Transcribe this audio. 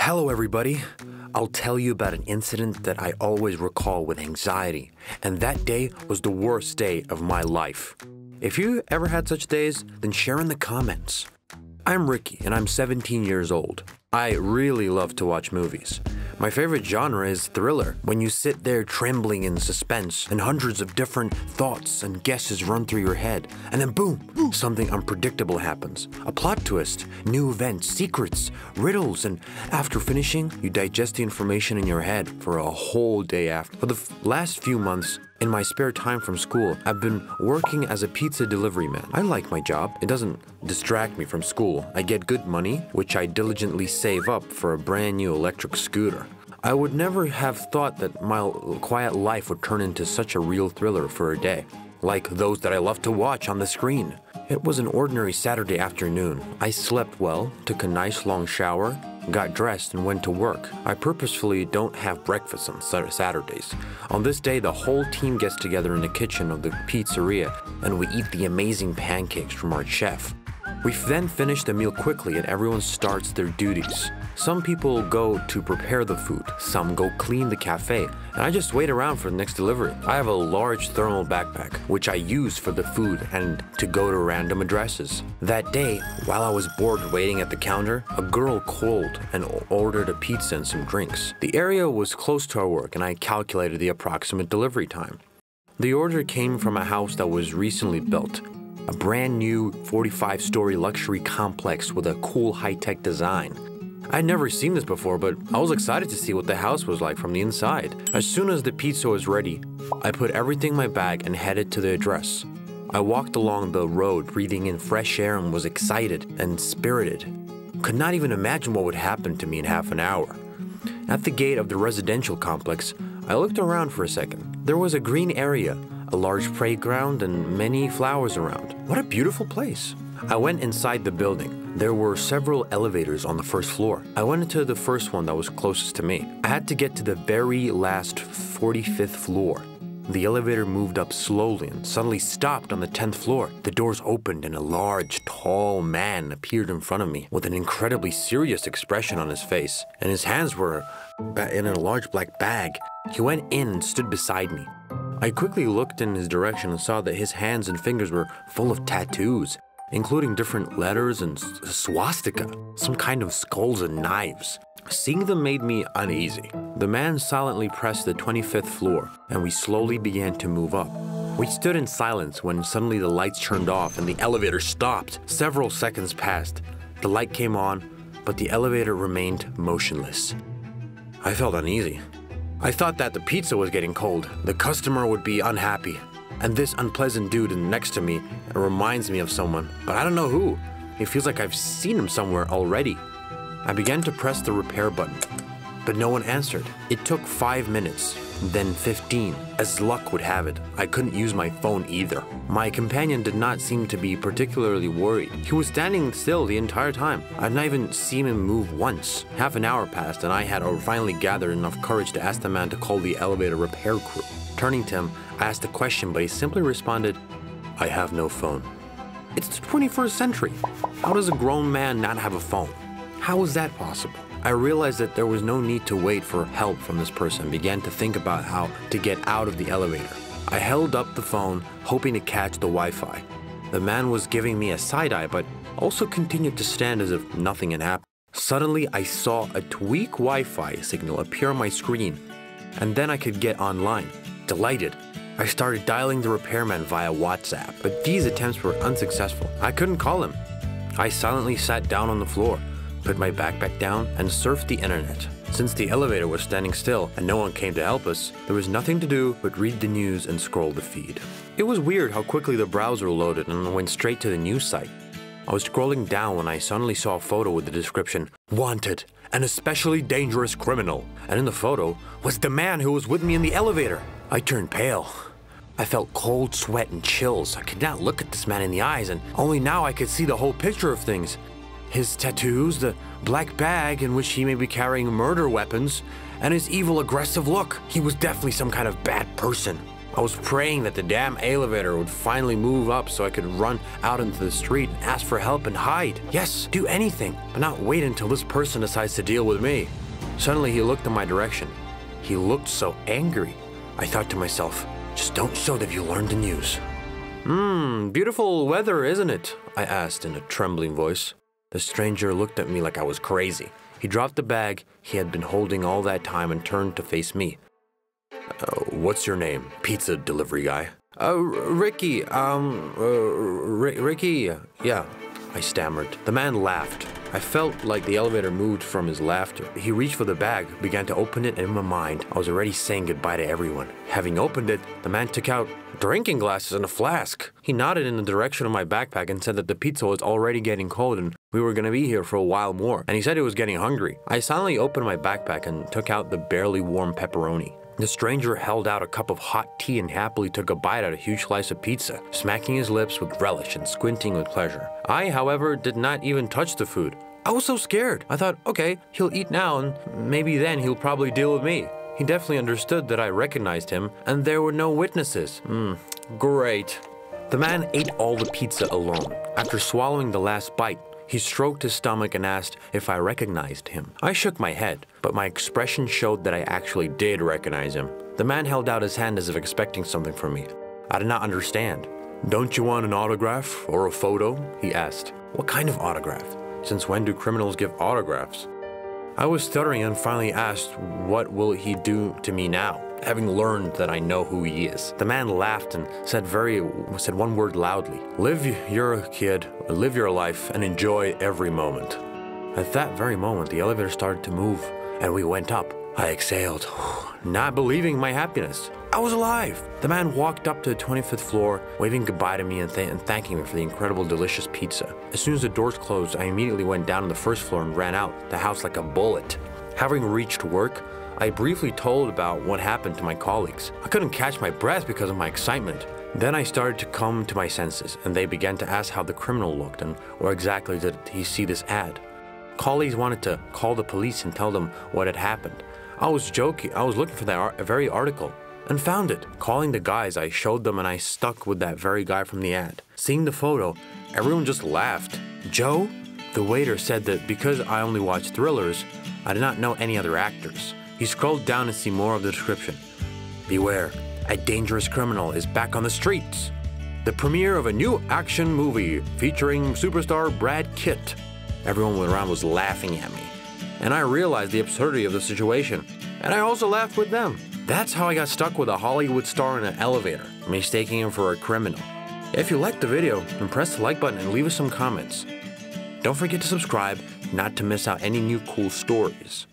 Hello everybody. I'll tell you about an incident that I always recall with anxiety, and that day was the worst day of my life. If you ever had such days, then share in the comments. I'm Ricky and I'm 17 years old. I really love to watch movies. My favorite genre is thriller, when you sit there trembling in suspense and hundreds of different thoughts and guesses run through your head, and then boom, something unpredictable happens. A plot twist, new events, secrets, riddles, and after finishing, you digest the information in your head for a whole day after. For the last few months, in my spare time from school, I've been working as a pizza delivery man. I like my job. It doesn't distract me from school. I get good money, which I diligently save up for a brand new electric scooter. I would never have thought that my quiet life would turn into such a real thriller for a day, like those that I love to watch on the screen. It was an ordinary Saturday afternoon. I slept well, took a nice long shower, got dressed and went to work. I purposefully don't have breakfast on Saturdays. On this day, the whole team gets together in the kitchen of the pizzeria and we eat the amazing pancakes from our chef. We then finish the meal quickly and everyone starts their duties. Some people go to prepare the food, some go clean the cafe, and I just wait around for the next delivery. I have a large thermal backpack, which I use for the food and to go to random addresses. That day, while I was bored waiting at the counter, a girl called and ordered a pizza and some drinks. The area was close to our work and I calculated the approximate delivery time. The order came from a house that was recently built. A brand new 45-story luxury complex with a cool high-tech design. I'd never seen this before, but I was excited to see what the house was like from the inside. As soon as the pizza was ready, I put everything in my bag and headed to the address. I walked along the road, breathing in fresh air and was excited and spirited. Could not even imagine what would happen to me in half an hour. At the gate of the residential complex, I looked around for a second. There was a green area, a large playground, and many flowers around. What a beautiful place. I went inside the building. There were several elevators on the first floor. I went into the first one that was closest to me. I had to get to the very last 45th floor. The elevator moved up slowly and suddenly stopped on the 10th floor. The doors opened and a large, tall man appeared in front of me with an incredibly serious expression on his face, and his hands were in a large black bag. He went in and stood beside me. I quickly looked in his direction and saw that his hands and fingers were full of tattoos, including different letters and swastika, some kind of skulls and knives. Seeing them made me uneasy. The man silently pressed the 25th floor, and we slowly began to move up. We stood in silence when suddenly the lights turned off and the elevator stopped. Several seconds passed. The light came on, but the elevator remained motionless. I felt uneasy. I thought that the pizza was getting cold, the customer would be unhappy, and this unpleasant dude next to me reminds me of someone, but I don't know who. It feels like I've seen him somewhere already. I began to press the repair button, but no one answered. It took 5 minutes, then 15. As luck would have it, I couldn't use my phone either. My companion did not seem to be particularly worried. He was standing still the entire time. I'd not even seen him move once. Half an hour passed and I had finally gathered enough courage to ask the man to call the elevator repair crew. Turning to him, I asked a question, but he simply responded, "I have no phone." It's the 21st century. How does a grown man not have a phone? How is that possible? I realized that there was no need to wait for help from this person and began to think about how to get out of the elevator. I held up the phone, hoping to catch the Wi-Fi. The man was giving me a side-eye, but also continued to stand as if nothing had happened. Suddenly, I saw a weak Wi-Fi signal appear on my screen, and then I could get online. Delighted, I started dialing the repairman via WhatsApp, but these attempts were unsuccessful. I couldn't call him. I silently sat down on the floor, put my backpack down, and surfed the internet. Since the elevator was standing still and no one came to help us, there was nothing to do but read the news and scroll the feed. It was weird how quickly the browser loaded and went straight to the news site. I was scrolling down when I suddenly saw a photo with the description, "Wanted, an especially dangerous criminal," and in the photo was the man who was with me in the elevator. I turned pale. I felt cold sweat and chills. I could not look at this man in the eyes, and only now I could see the whole picture of things. His tattoos, the black bag in which he may be carrying murder weapons, and his evil, aggressive look. He was definitely some kind of bad person. I was praying that the damn elevator would finally move up so I could run out into the street and ask for help and hide. Yes, do anything, but not wait until this person decides to deal with me. Suddenly he looked in my direction. He looked so angry. I thought to myself, just don't show that you learned the news. Beautiful weather, isn't it? I asked in a trembling voice. The stranger looked at me like I was crazy. He dropped the bag he had been holding all that time and turned to face me. What's your name, pizza delivery guy? Ricky, Ricky, yeah, I stammered. The man laughed. I felt like the elevator moved from his laughter. He reached for the bag, began to open it, and in my mind, I was already saying goodbye to everyone. Having opened it, the man took out drinking glasses and a flask. He nodded in the direction of my backpack and said that the pizza was already getting cold and we were going to be here for a while more. And he said he was getting hungry. I silently opened my backpack and took out the barely warm pepperoni. The stranger held out a cup of hot tea and happily took a bite out of a huge slice of pizza, smacking his lips with relish and squinting with pleasure. I, however, did not even touch the food. I was so scared. I thought, okay, he'll eat now and maybe then he'll probably deal with me. He definitely understood that I recognized him and there were no witnesses. Great. The man ate all the pizza alone. After swallowing the last bite, he stroked his stomach and asked if I recognized him. I shook my head, but my expression showed that I actually did recognize him. The man held out his hand as if expecting something from me. I did not understand. Don't you want an autograph or a photo? He asked. What kind of autograph? Since when do criminals give autographs? I was stuttering and finally asked, what will he do to me now, having learned that I know who he is? The man laughed and said one word loudly. Live your kid, live your life, and enjoy every moment. At that very moment, the elevator started to move, and we went up. I exhaled, not believing my happiness. I was alive! The man walked up to the 25th floor, waving goodbye to me and thanking me for the incredible, delicious pizza. As soon as the doors closed, I immediately went down to the first floor and ran out the house like a bullet. Having reached work, I briefly told about what happened to my colleagues. I couldn't catch my breath because of my excitement. Then I started to come to my senses, and they began to ask how the criminal looked and where exactly did he see this ad. Colleagues wanted to call the police and tell them what had happened. I was joking. I was looking for that very article and found it. Calling the guys, I showed them and I stuck with that very guy from the ad. Seeing the photo, everyone just laughed. Joe? The waiter said that because I only watched thrillers, I did not know any other actors. He scrolled down to see more of the description. Beware, a dangerous criminal is back on the streets. The premiere of a new action movie featuring superstar Brad Pitt. Everyone around was laughing at me. And I realized the absurdity of the situation. And I also laughed with them. That's how I got stuck with a Hollywood star in an elevator, mistaking him for a criminal. If you liked the video, then press the like button and leave us some comments. Don't forget to subscribe not to miss out any new cool stories.